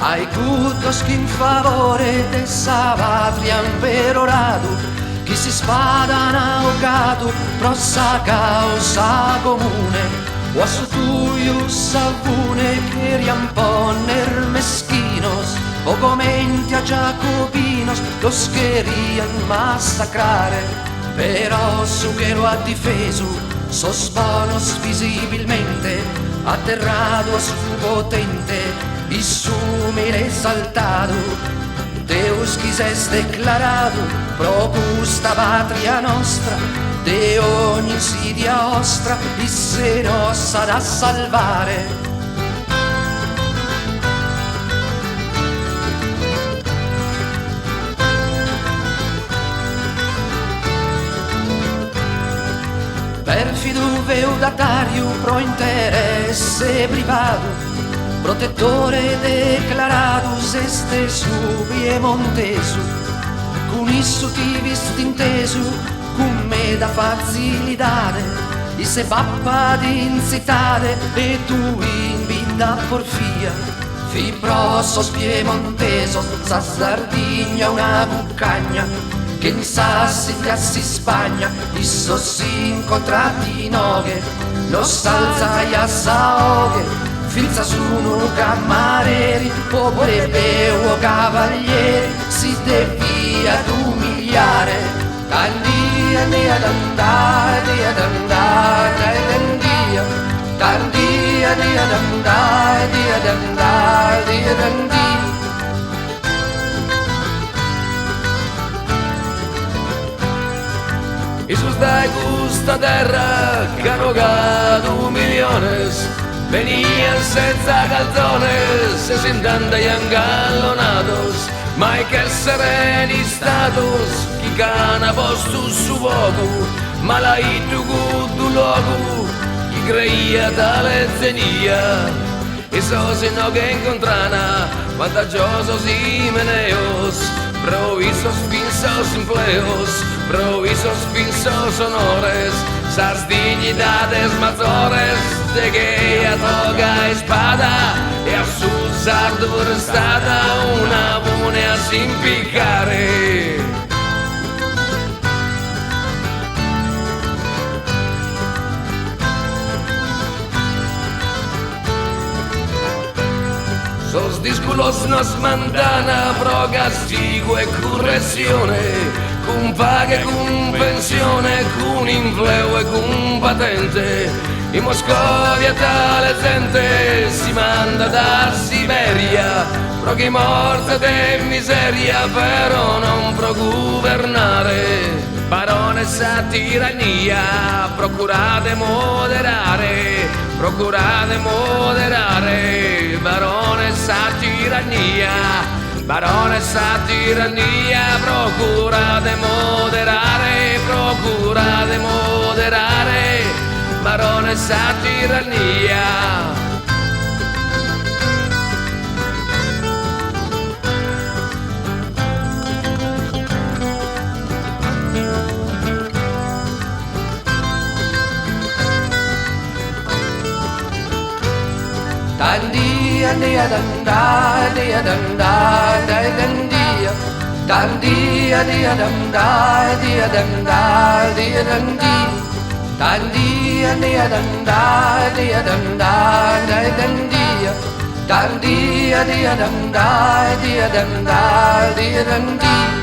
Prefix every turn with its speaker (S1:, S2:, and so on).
S1: Ai cutos che in favore de Savatrian perorado, chi si spadan ahogato prossa causa comune, o a su tuyo salvune che riamponer mesquinos, o comenti a jacobinos, los querían massacrare, però su che lo ha difeso, sos bonos visibilmente, atterrado a su potente, y sumire exaltado, Deus quises declarado, propusta patria nostra, de ogni insidia ostra, y se nos hará salvare. Perfido feudatario pro interesse privato, protettore declaratus este su piemontesu, con isso ti vistintesu, con me da facilidade, e se pappa di incitare, e tu in vita porfia, fi prosos piemontesos, sa Sardigna una buccagna, che in Sassi si Spagna, isso si incontrati noghe, lo salza e assaoghe, Finza sono cammareri, popole o cavalieri, si devia ad umiliare. Tanti anni ad andare, ad andare, ad andare, tanti anni ad andare, ad andare, ad andare.
S2: Isus dai questa terra che hanno gato miliones, venían senza calzones, se sentando y engallonados, ma che sereni status, chi cana posto su poco, ma la itu gudu logo, chi creia tale zenia, e so se no che incontrana, vantaggiosos y meneos, provisos pinsos empleos, provisos pinsos honores, sas dignidades mazores, de que a toga espada e a su sardo restata una buona sin piccare. Sos disculos nos mandana pro castigo e correzione, con paga e con pensione, con infleo e con patente. In Moscovia tale gente si manda da Siberia, pro chi morte de miseria, però non pro governare. Baronessa tirannia, procurate moderare, procurate moderare. Baronessa tirannia, baronessa tirannia, procurate moderare, procurate moderare. Baronessa tirannia.
S1: Tanti anni ad andare, ad andare, ad andare, tanti anni ad andare, ad andare, ad andare. Tanti anni ad andare, ad andare, ad andare, tanti anni ad andare, ad andare, ad andare.